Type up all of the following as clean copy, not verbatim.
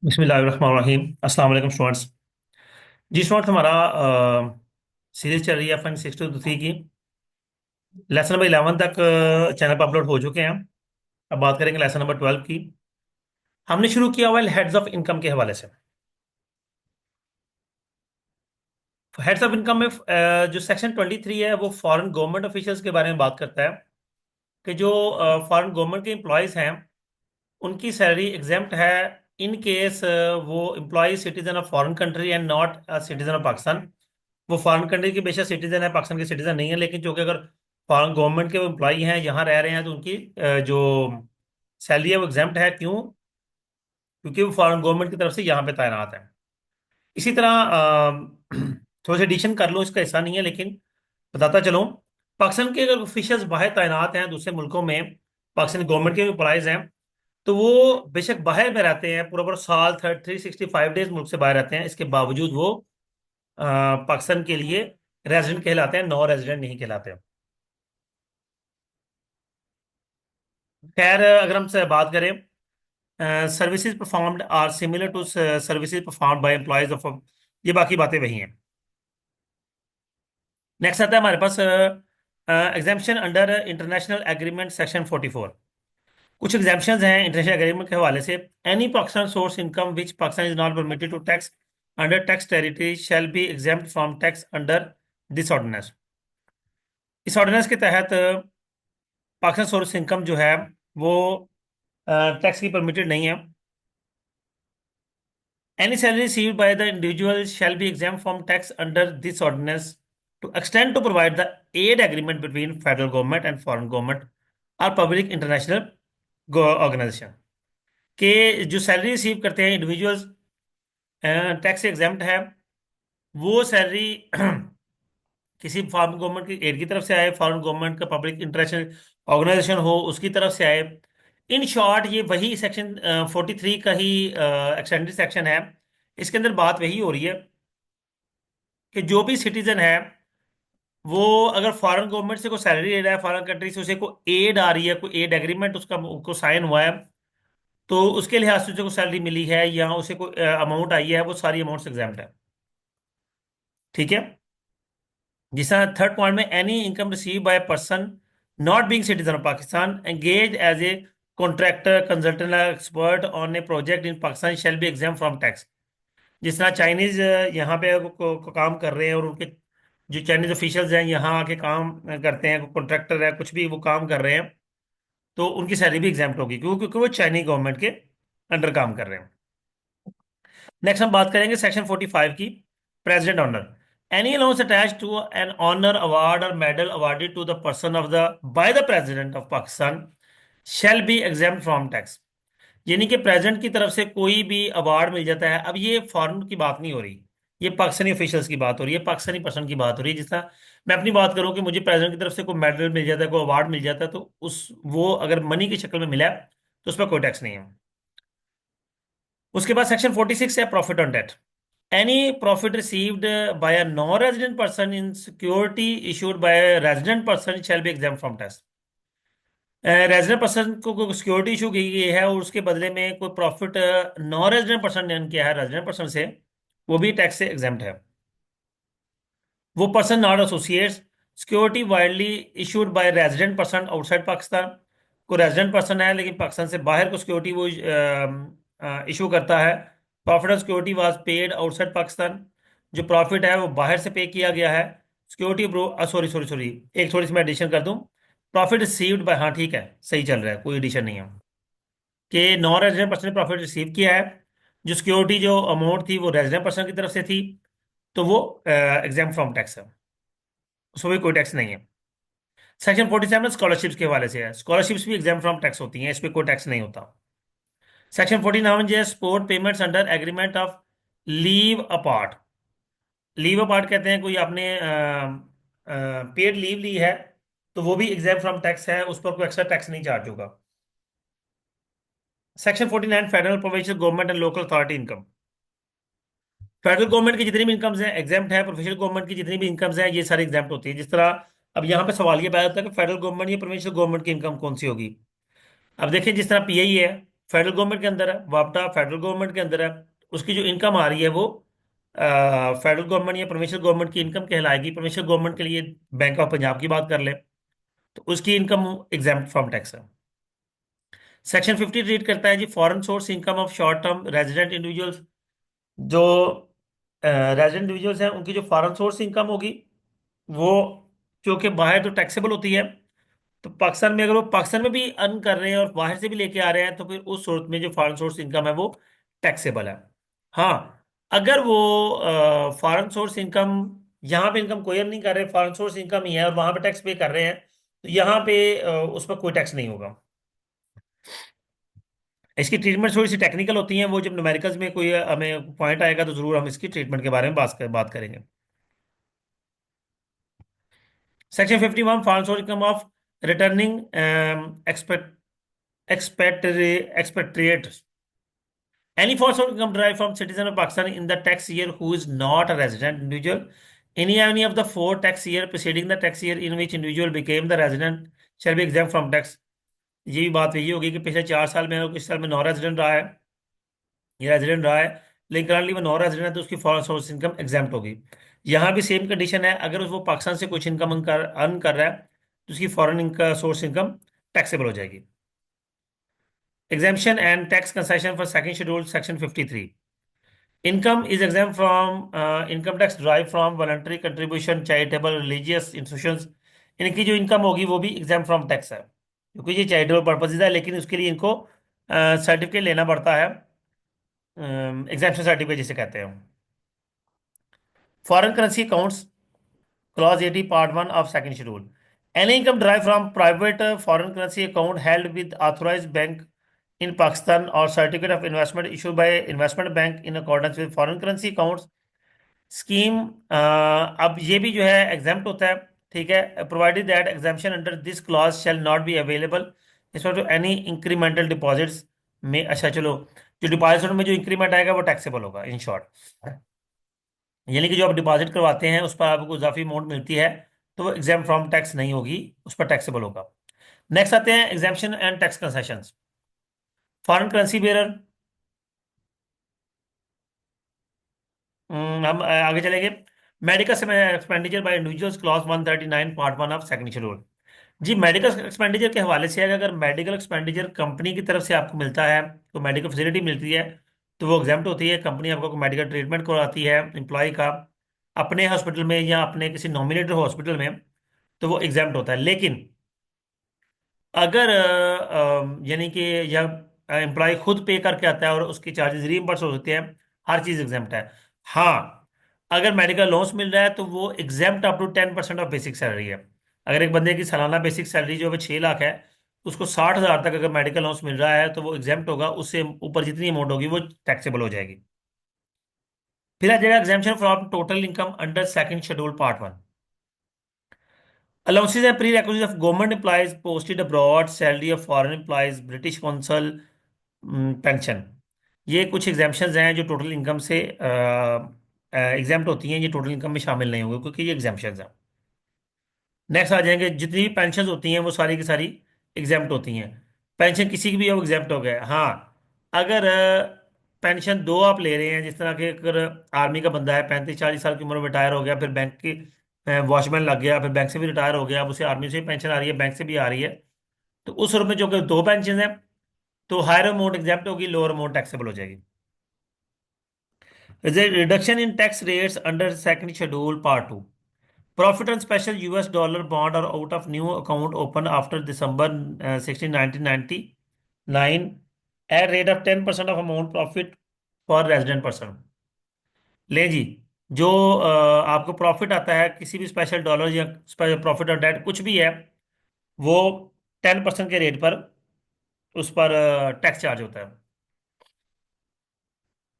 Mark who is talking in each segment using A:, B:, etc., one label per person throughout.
A: बिस्मिल्लाहिर्रहमानिर्रहीम। अस्सलाम वालेकुम स्टूडेंट्स। जी स्टूडेंट्स, हमारा सीरीज चल रही है फन 6 to 3 की। लेसन नंबर 11 तक चैनल पर अपलोड हो चुके हैं। अब बात करेंगे लेसन नंबर 12 की। हमने शुरू किया हुआ है हेड्स ऑफ इनकम के हवाले से। हेड्स ऑफ इनकम में जो सेक्शन 23 है वो फॉरेन गवर्नमेंट ऑफिशियल्स के बारे में बात करता है कि जो फॉरेन गवर्नमेंट के एम्प्लॉयज़ हैं उनकी सैलरी एग्जेम्प्ट है इन केस वो employ citizen of foreign country and not citizen of Pakistan. वो फॉरेन कंट्री के बेशक सिटीजन है, पाकिस्तान के सिटीजन नहीं है, लेकिन चूंकि अगर फॉरेन गवर्नमेंट के एम्प्लॉई हैं, यहाँ रह रहे हैं, तो उनकी जो सैलरी है वो एग्जेम्प्ट है। क्यों? क्योंकि वो फॉरेन गवर्नमेंट की तरफ से यहाँ पे तैनात है। इसी तरह थोड़ा सा एडिशन कर लो, इसका हिस्सा नहीं है लेकिन बताता चलो। पाकिस्तान के अगर ऑफिशियल्स बाहर तैनात हैं दूसरे मुल्कों में, पाकिस्तान गवर्नमेंट के एम्प्लॉयज हैं, तो वो बेशक बाहर में रहते हैं, पूरा पूरा साल 365 डेज मुल्क से बाहर रहते हैं, इसके बावजूद वो पाकिस्तान के लिए रेजिडेंट कहलाते हैं, नॉन रेजिडेंट नहीं कहलाते। खैर, अगर हम से बात करें, services performed are similar to services performed by employees of, ये बाकी बातें वही हैं। नेक्स्ट आता है हमारे पास exemption under international agreement section 44। कुछ एग्जाम्पशन हैं इंटरनेशनल एग्रीमेंट के हवाले से। Any Pakistan source income which Pakistan is not permitted to tax under tax territory shall be exempt from tax under this ordinance. इस ऑर्डिनेंस के तहत पाकिस्तान सोर्स इनकम जो है वो टैक्स की परमिटेड नहीं है। Any salary received by the individual shall be exempt from tax under this ordinance to extend to provide the aid agreement between federal government and foreign government or public international organization। के जो salary receive करते हैं individuals, tax exempt है। वो salary किसी foreign government की add की तरफ से आए, फॉरेन गवर्नमेंट का पब्लिक इंटरनेशनल ऑर्गेनाइजेशन हो उसकी तरफ से आए। इन शॉर्ट ये वही सेक्शन 43 का ही एक्सटेंडेड सेक्शन है। इसके अंदर बात वही हो रही है कि जो भी सिटीजन है वो अगर फॉरेन गवर्नमेंट से कोई सैलरी ले रहा है, फॉरेन कंट्री से उसे कोई एड आ रही है, कोई एड एग्रीमेंट उसका को साइन हुआ है, तो उसके लिहाज से उसे कोई सैलरी मिली है या उसे कोई अमाउंट आई है, वो सारी अमाउंट एग्जाम्प्ट है। ठीक है। जिस तरह थर्ड पॉइंट में, any income receive by person not being citizen of Pakistan engage as a contractor consultant expert on a project in Pakistan shall be exempt from tax. जिस तरह चाइनीज यहाँ पे को काम कर रहे हैं और उनके जो चाइनीज ऑफिशियल्स हैं यहाँ आके काम करते हैं, कॉन्ट्रैक्टर है, कुछ भी वो काम कर रहे हैं, तो उनकी सैलरी भी एग्जाम्प्ट होगी क्योंकि वो चाइनीज गवर्नमेंट के अंडर काम कर रहे हैं। नेक्स्ट हम बात करेंगे सेक्शन 45 की, president honour. Any allowance attach to an honour award और medal awarded to the person of the by the president of Pakistan shall be exempt from tax. यानी कि प्रेसिडेंट की तरफ से कोई भी अवार्ड मिल जाता है। अब ये फॉरेन की बात नहीं हो रही, ये पाकिस्तानी ऑफिशियल्स की बात हो रही है, पाकिस्तानी पर्सन की बात हो रही है। जिस तरह मैं अपनी बात करूं कि मुझे प्रेसिडेंट की तरफ से कोई मेडल मिल जाता है, कोई अवार्ड मिल जाता है, तो उस वो अगर मनी की शक्ल में मिला है तो उस पर कोई टैक्स नहीं है। उसके बाद सेक्शन 46 है profit on debt. Any profit received by a non resident person in security issued by resident person shall be exempt from tax. Resident person को कोई सिक्योरिटी इशू की गई है और उसके बदले में कोई प्रॉफिट नॉन रेजिडेंट पर्सन ने किया है रेजिडेंट पर्सन से, वो भी टैक्स से एग्जाम्प्ट है। वो person not associates security widely issued by resident person outside Pakistan. कोई रेजिडेंट पर्सन है लेकिन पाकिस्तान से बाहर को सिक्योरिटी वो इशू करता है। Profit of security was paid outside Pakistan. जो प्रॉफिट है वो बाहर से पे किया गया है। सिक्योरिटी सॉरी सॉरी सॉरी, एक थोड़ी सी मैं एडिशन कर दूं। प्रॉफिट रिसीव्ड बाय, हाँ ठीक है, सही चल रहा है, कोई एडिशन नहीं है। कि नॉन रेजिडेंट पर्सन ने प्रॉफिट रिसीव किया है, जो सिक्योरिटी जो अमाउंट थी वो रेजिडेंट पर्सन की तरफ से थी, तो वो एग्जाम फ्रॉम टैक्स है, उसमें भी कोई टैक्स नहीं है। सेक्शन 47 स्कॉलरशिप्स के हवाले से है। स्कॉलरशिप्स भी एग्जाम फ्रॉम टैक्स होती हैं, इस पर कोई टैक्स नहीं होता। सेक्शन 49 जो है sport payments under agreement of leave apart. Leave apart कहते हैं कोई आपने पेड लीव ली है, तो वो भी एग्जाम फ्रॉम टैक्स है, उस पर कोई एक्स्ट्रा टैक्स नहीं चार्ज होगा। Section 49 federal provincial government and local authority income. Federal government की जितनी भी इनकम्स हैं एग्जाम्प्ट है, प्रोविंशियल गवर्नमेंट की जितनी भी इनकम्स हैं ये सारी एग्जाम्प्ट होती है। जिस तरह अब यहाँ पे सवाल ये पैदा होता है कि फेडरल गवर्नमेंट या प्रोविंशियल गवर्नमेंट की इनकम कौन सी होगी। अब देखिए, जिस तरह पीआई है, फेडरल गवर्नमेंट के अंदर है, वापटा फेडरल गवर्नमेंट के अंदर है। उसकी जो इनकम आ रही है वो फेडरल गवर्नमेंट या प्रोविंशियल गवर्नमेंट की इनकम कहलाएगी। प्रोविंशियल गवर्नमेंट के लिए बैंक ऑफ पंजाब की बात कर ले तो उसकी इनकम एग्जाम्प्ट फ्रॉम टैक्स है। सेक्शन 50 रीड करता है जी foreign source income of short term resident individuals. जो रेजिडेंट इंडिविजुअल्स हैं उनकी जो फॉरेन सोर्स इनकम होगी वो जो कि बाहर तो टैक्सेबल होती है। तो पाकिस्तान में अगर वो पाकिस्तान में भी अर्न कर रहे हैं और बाहर से भी लेके आ रहे हैं तो फिर उस सूरत में जो फॉरेन सोर्स इनकम है वो टैक्सेबल है। हाँ, अगर वो फॉरेन सोर्स इनकम, यहाँ पे इनकम कोई अर्न नहीं कर रहे, फॉरेन सोर्स इनकम ही है और वहां पे टैक्स पे कर रहे हैं, तो यहाँ पे उस पर कोई टैक्स नहीं होगा। इसकी ट्रीटमेंट थोड़ी सी टेक्निकल होती है, वो जब न्यूमेरिकल्स में कोई हमें पॉइंट आएगा तो जरूर हम इसकी ट्रीटमेंट के बारे में बात करेंगे। Section 51 foreign source income of returning expatriates. Any foreign source income derived from citizen of Pakistan in the tax year who is not a resident individual in any of the four tax year preceding the tax year in which individual became the resident shall be exempt from tax। ये भी बात यही होगी कि पिछले 4 साल में अगर किस साल में नॉन रेजिडेंट रहा है या रेजिडेंट रहा है लेकिन करंटली वो नॉन रेजिडेंट है तो उसकी फॉरेन सोर्स इनकम एग्जाम्प्ट होगी। यहाँ भी सेम कंडीशन है, अगर वो पाकिस्तान से कुछ इनकम अर्न कर रहा है तो उसकी फॉरेन इनका सोर्स इनकम टैक्सेबल हो जाएगी। Exemption and tax concession for second schedule, section 53. Income is exempt from income tax derived from voluntary contribution, charitable, religious institutions। इनकी जो इनकम होगी वो भी एग्जाम फ्रॉम टैक्स है क्योंकि ये चैरिटेबल पर्पजेज है, लेकिन उसके लिए इनको सर्टिफिकेट लेना पड़ता है, एग्जाम्पशन सर्टिफिकेट जिसे कहते हैं। Foreign currency accounts, Clause 80, Part 1 of second schedule. Any income derived from private foreign currency account held with authorized bank in Pakistan or certificate of investment issued by investment bank in accordance with foreign currency accounts scheme। अब ये भी जो है exempt होता है, ठीक है, provided that exemption under this clause shall not be available respect to any incremental deposits में। अच्छा चलो, जो डिपॉजिट में जो इंक्रीमेंट आएगा वो टैक्सेबल होगा इन शॉर्ट, यानी कि जो आप डिपॉजिट करवाते हैं उस पर आपको इजाफी अमाउंट मिलती है तो वो एग्जाम फ्रॉम टैक्स नहीं होगी, उस पर टैक्सेबल होगा। नेक्स्ट आते हैं exemption and tax concessions. Foreign currency bearer, हम आगे चलेंगे। Medical expenditure by individuals, clause 139 part 1 of second schedule. जी मेडिकल एक्सपेंडिचर के हवाले से अगर मेडिकल एक्सपेंडिचर कंपनी की तरफ से आपको मिलता है तो मेडिकल फैसिलिटी मिलती है तो वो एग्जाम्प्ट होती है। कंपनी आपको मेडिकल ट्रीटमेंट करवाती है एम्प्लॉय का अपने हॉस्पिटल में या अपने किसी नॉमिनेटेड हॉस्पिटल में, तो वो एग्जाम्प्ट होता है। लेकिन अगर यानी कि जब एम्प्लॉय खुद पे करके आता है और उसके चार्जेस रीइंबर्स होते हैं, हर चीज़ एग्जाम्प्ट है। हाँ, अगर मेडिकल लोन्स मिल रहा है तो वो exempt up to 10% of basic salary है। अगर एक बंदे की सालाना बेसिक सैलरी जो है 6 लाख है, उसको 60,000 तक अगर मेडिकल लोन्स मिल रहा है तो वो एग्जाम्प्ट होगा, उससे ऊपर जितनी अमाउंट होगी वो टैक्सेबल हो जाएगी। फिर आ जाएगा exemption from total income under second schedule part 1। Allowances and prerequisites of government employees posted abroad, salary of foreign employees, British consul, pension. ये कुछ एग्जाम्पशंस हैं जो टोटल इनकम से एग्जाम्प्ट होती हैं, ये टोटल इनकम में शामिल नहीं होंगे क्योंकि ये एग्जाम्पशंस हैं। नेक्स्ट आ जाएंगे, जितनी भी पेंशन होती हैं वो सारी की सारी एग्जाम्प्ट होती हैं। पेंशन किसी की भी हो एग्जाम्प्ट हो गया। हाँ, अगर पेंशन दो आप ले रहे हैं, जिस तरह के अगर आर्मी का बंदा है 35-40 साल की उम्र में रिटायर हो गया, फिर बैंक की वॉचमैन लग गया, फिर बैंक से भी रिटायर हो गया, अब उसे आर्मी से भी पेंशन आ रही है बैंक से भी आ रही है, तो उस रूप में जो कि दो पेंशन है तो हायर अमाउंट एग्जाम्प्ट होगी, लोअर अमाउंट टैक्सेबल हो जाएगी। Reduction in tax rates under second schedule part 2। Profit on special US dollar bond or out of new account opened after December 16, 1999 at rate of 10% of amount profit for resident person। ले जी, जो आपको profit आता है किसी भी special dollar या profit और date कुछ भी है, वो 10% के रेट पर उस पर टैक्स चार्ज होता है।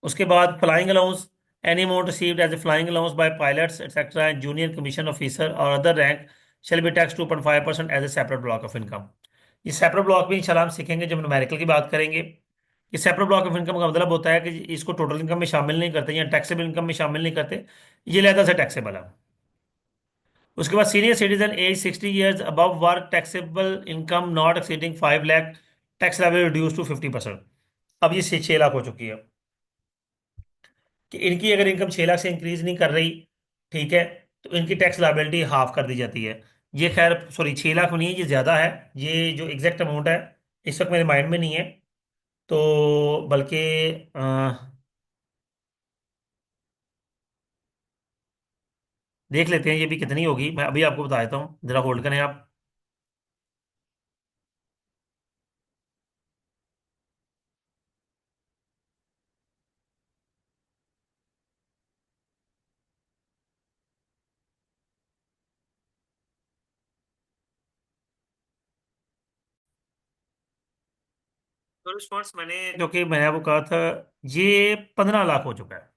A: उसके बाद flying allowance, any amount received as a flying allowance by pilots etcetera and junior commission officer और other rank shall be tax 2.5% as a separate block of income. ये सेपरेट ब्लॉक भी इंशाल्लाह हम सीखेंगे जब न्यूमेरिकल की बात करेंगे। ये सेपरेट ब्लॉक ऑफ इनकम का मतलब होता है कि इसको टोटल इनकम में शामिल नहीं करते या टैक्सेबल इनकम में शामिल नहीं करते, ये लहदा से टैक्सेबल है। उसके बाद senior citizen age 60 years above work taxable income not exceeding 5 lakh, tax level reduce to 50%। अब ये 6 लाख हो चुकी है कि इनकी अगर इनकम 6 लाख से इंक्रीज नहीं कर रही, ठीक है, तो इनकी टैक्स लायबिलिटी हाफ कर दी जाती है। ये खैर सॉरी 6 लाख नहीं है, ये ज़्यादा है। ये जो एग्जैक्ट अमाउंट है इस वक्त मेरे माइंड में नहीं है, तो बल्कि देख लेते हैं ये भी कितनी होगी। मैं अभी आपको बता देता हूँ, जरा होल्ड करें आप। तो रिस्पॉन्स मैंने जो कि मैं वो कहा था, ये 15 लाख हो चुका है।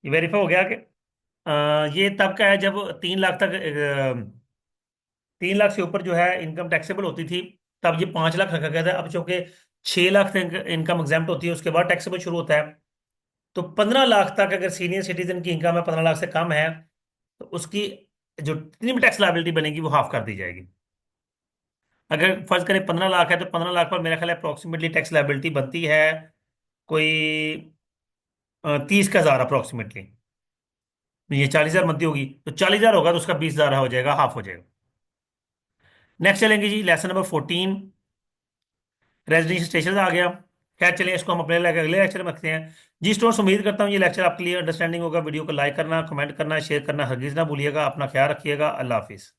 A: ये वेरीफाई हो गया कि ये तब का है जब 3 लाख तक 3 लाख से ऊपर जो है इनकम टैक्सेबल होती थी, तब ये 5 लाख रखा गया था। अब चूंकि 6 लाख तक इनकम एग्जाम्प्ट होती है, उसके बाद टैक्सेबल शुरू होता है। तो 15 लाख तक अगर सीनियर सिटीजन की इनकम है 15 लाख से कम है, तो उसकी जो जितनी भी टैक्स लायबिलिटी बनेगी वो हाफ कर दी जाएगी। अगर फर्ज करें 15 लाख है, तो 15 लाख पर मेरा ख्याल है अप्रोक्सीमेटली टैक्स लायबिलिटी बनती है कोई 30 का हज़ार अप्रोक्सीमेटली। ये 40,000 बनती होगी, तो 40,000 होगा तो उसका 20,000 हो जाएगा, हाफ हो जाएगा। नेक्स्ट चलेंगे जी, लेसन नंबर 14, रेजिडेंशियल स्टेशन आ गया। खैर चलिए, इसको हम अपने अगले लेक्चर में रखते हैं। जी स्टूडेंट्स, उम्मीद करता हूँ ये लेक्चर आपके लिए अंडरस्टैंडिंग होगा। वीडियो को लाइक करना, कमेंट करना, शेयर करना हरगिज़ ना भूलिएगा। अपना ख्याल रखिएगा। अल्लाह हाफिज़।